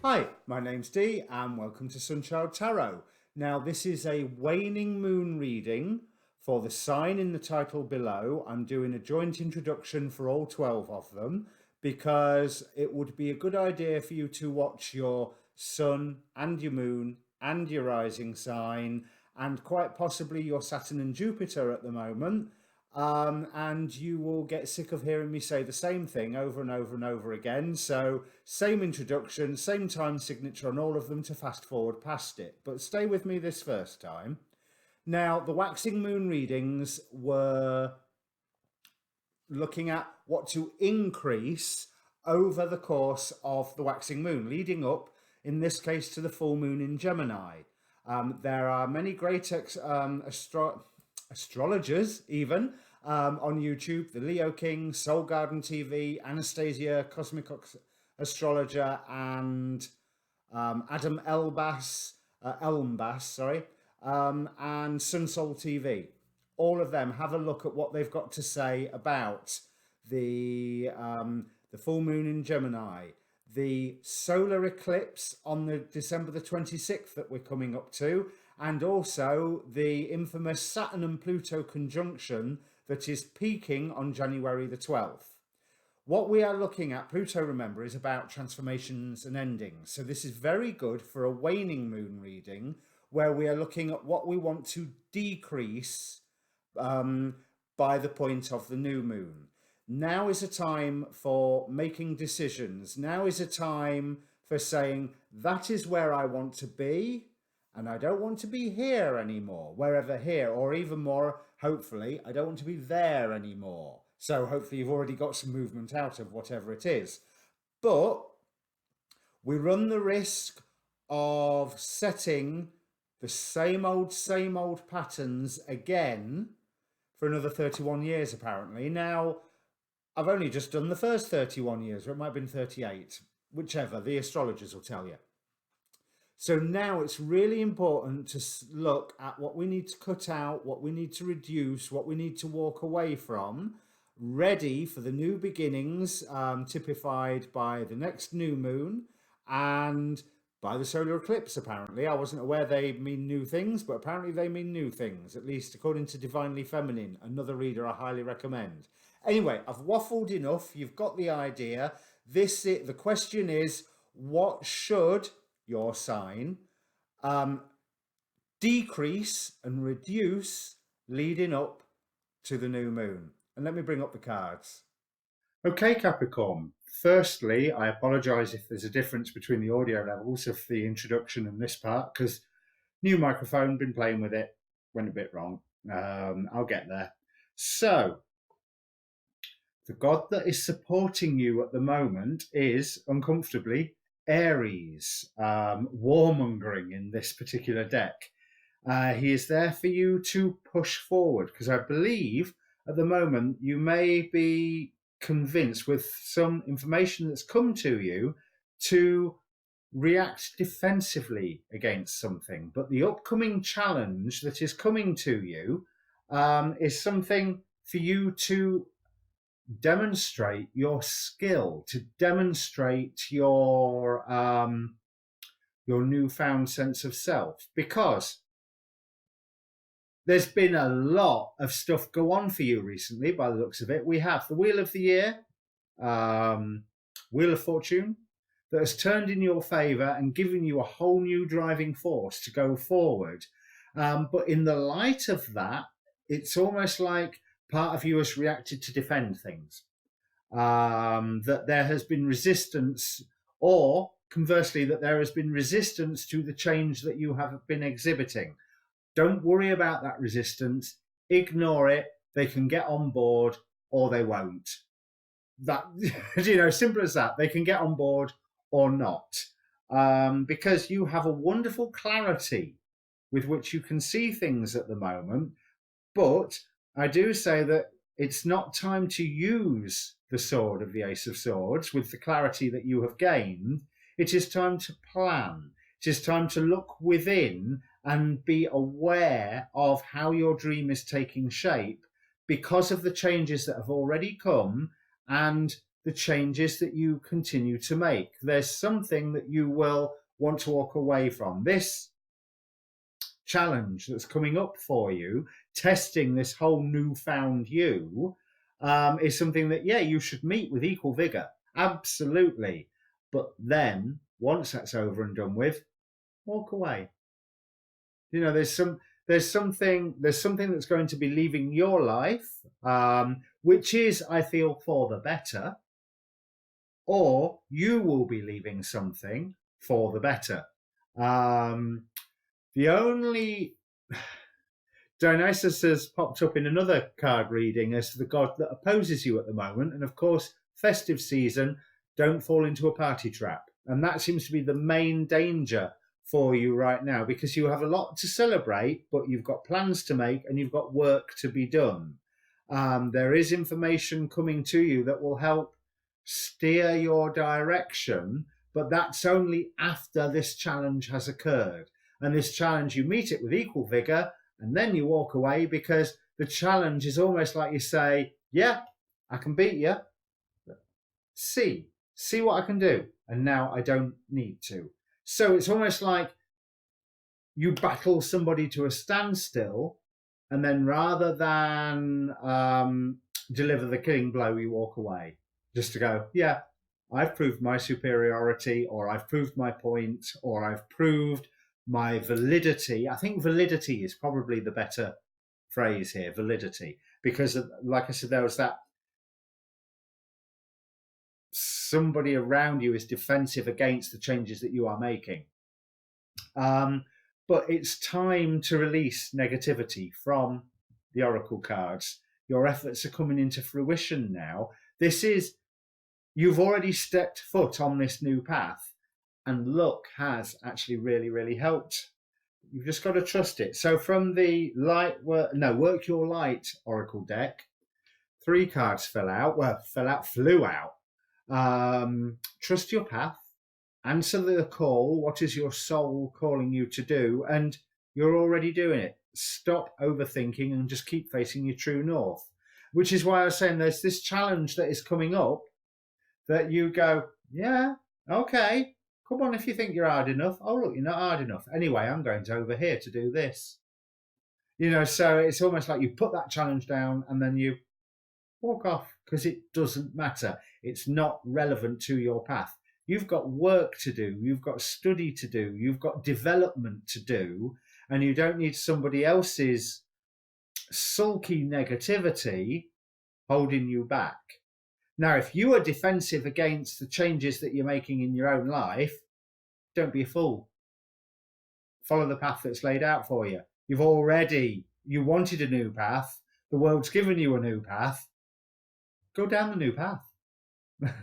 Hi, my name's Dee and welcome to Sunchild Tarot. Now this is a waning moon reading for the sign in the title below. I'm doing a joint introduction for all 12 of them because it would be a good idea for you to watch your sun and your moon and your rising sign and quite possibly your Saturn and Jupiter at the moment. And you will get sick of hearing me say the same thing over and over and over again. So same introduction, same time signature on all of them to fast forward past it. But stay with me this first time. Now, the waxing moon readings were looking at what to increase over the course of the waxing moon, leading up, in this case, to the full moon in Gemini. There are many great astrologers even on YouTube, the Leo King, Soul Garden TV, Anastasia, Cosmic Astrologer, and Adam Elmbass, sorry, and Sun Soul TV. All of them have a look at what they've got to say about the full moon in Gemini, the solar eclipse on the December the 26th that we're coming up to, and also the infamous Saturn and Pluto conjunction that is peaking on January the 12th. What we are looking at, Pluto, remember, is about transformations and endings. So this is very good for a waning moon reading where we are looking at what we want to decrease by the point of the new moon. Now is a time for making decisions. Now is a time for saying, that is where I want to be, and I don't want to be here anymore, wherever here, or even more, hopefully, I don't want to be there anymore. So hopefully you've already got some movement out of whatever it is. But we run the risk of setting the same old patterns again for another 31 years, apparently. Now, I've only just done the first 31 years, or it might have been 38, whichever, the astrologers will tell you. So now it's really important to look at what we need to cut out, what we need to reduce, what we need to walk away from, ready for the new beginnings, typified by the next new moon and by the solar eclipse, apparently. I wasn't aware they mean new things, but apparently they mean new things, at least according to Divinely Feminine, another reader I highly recommend. Anyway, I've waffled enough. You've got the idea. The question is, what should your sign decrease and reduce leading up to the new moon? And let me bring up the cards. Okay, Capricorn. Firstly, I apologise if there's a difference between the audio levels of the introduction and this part, because new microphone, been playing with it, went a bit wrong. I'll get there. So, the god that is supporting you at the moment is, uncomfortably, Aries, warmongering in this particular deck. He is there for you to push forward, because I believe at the moment you may be convinced with some information that's come to you to react defensively against something. But the upcoming challenge that is coming to you is something for you to demonstrate your skill, to demonstrate your newfound sense of self, because there's been a lot of stuff go on for you recently by the looks of it. We have the Wheel of the Year, Wheel of Fortune, that has turned in your favour and given you a whole new driving force to go forward. But in the light of that, it's almost like part of you has reacted to defend things, that there has been resistance, or conversely, that there has been resistance to the change that you have been exhibiting. Don't worry about that resistance. Ignore it. They can get on board or they won't. That, simple as that. They can get on board or not, because you have a wonderful clarity with which you can see things at the moment. But I do say that it's not time to use the sword of the Ace of Swords with the clarity that you have gained. It is time to plan. It is time to look within and be aware of how your dream is taking shape because of the changes that have already come and the changes that you continue to make. There's something that you will want to walk away from. This challenge that's coming up for you, testing this whole newfound you, is something that, yeah, you should meet with equal vigor. Absolutely. But then, once that's over and done with, walk away. You know, there's something that's going to be leaving your life, which is, I feel, for the better, or you will be leaving something for the better. The only Dionysus has popped up in another card reading as the god that opposes you at the moment, and of course, festive season, don't fall into a party trap. And that seems to be the main danger for you right now, because you have a lot to celebrate, but you've got plans to make and you've got work to be done. There is information coming to you that will help steer your direction, but that's only after this challenge has occurred. And this challenge, you meet it with equal vigor, and then you walk away, because the challenge is almost like you say, yeah, I can beat you. See what I can do. And now I don't need to. So it's almost like you battle somebody to a standstill, and then rather than deliver the killing blow, you walk away. Just to go, yeah, I've proved my superiority, or I've proved my point, or I've proved my validity. I think validity is probably the better phrase here, validity, because like I said, there was that somebody around you is defensive against the changes that you are making. But it's time to release negativity from the oracle cards. Your efforts are coming into fruition now. You've already stepped foot on this new path, and luck has actually really, really helped. You've just got to trust it. So from the Work Your Light oracle deck, 3 cards flew out. Trust your path, answer the call. What is your soul calling you to do? And you're already doing it. Stop overthinking and just keep facing your true north, which is why I was saying there's this challenge that is coming up that you go, yeah, okay, come on if you think you're hard enough. Oh, look, you're not hard enough. Anyway, I'm going to over here to do this. You know, so it's almost like you put that challenge down and then you walk off, because it doesn't matter. It's not relevant to your path. You've got work to do. You've got study to do. You've got development to do. And you don't need somebody else's sulky negativity holding you back. Now, if you are defensive against the changes that you're making in your own life, don't be a fool. Follow the path that's laid out for you. You wanted a new path. The world's given you a new path. Go down the new path.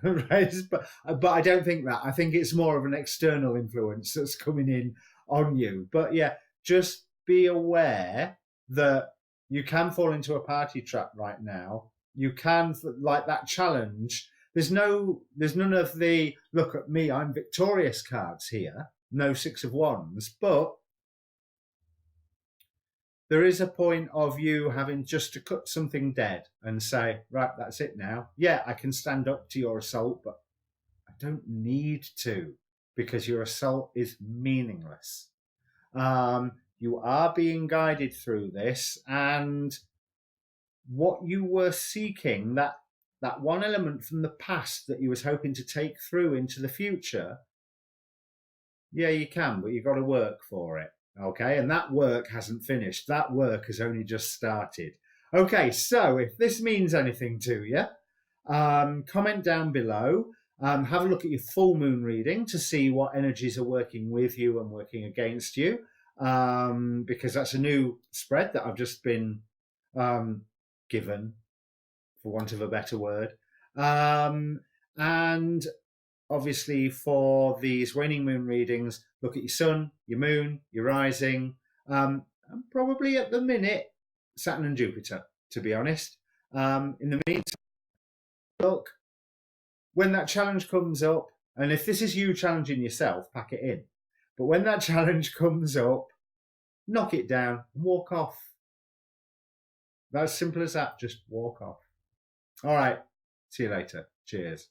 Right? But I don't think that. I think it's more of an external influence that's coming in on you. But yeah, just be aware that you can fall into a party trap right now. You can, like that challenge. There's none of the look at me, I'm victorious cards here. No 6 of Wands, but there is a point of you having just to cut something dead and say, right, that's it now. Yeah, I can stand up to your assault, but I don't need to, because your assault is meaningless. You are being guided through this, and what you were seeking, that one element from the past that you was hoping to take through into the future, yeah, you can, but you've got to work for it. Okay, and that work hasn't finished. That work has only just started. Okay, so if this means anything to you, comment down below. Have a look at your full moon reading to see what energies are working with you and working against you, because that's a new spread that I've just been given, for want of a better word. And obviously for these waning moon readings, look at your sun, your moon, your rising, and probably at the minute, Saturn and Jupiter, to be honest. In the meantime, look, when that challenge comes up, and if this is you challenging yourself, pack it in. But when that challenge comes up, knock it down and walk off. That's simple as that, just walk off. All right. See you later. Cheers.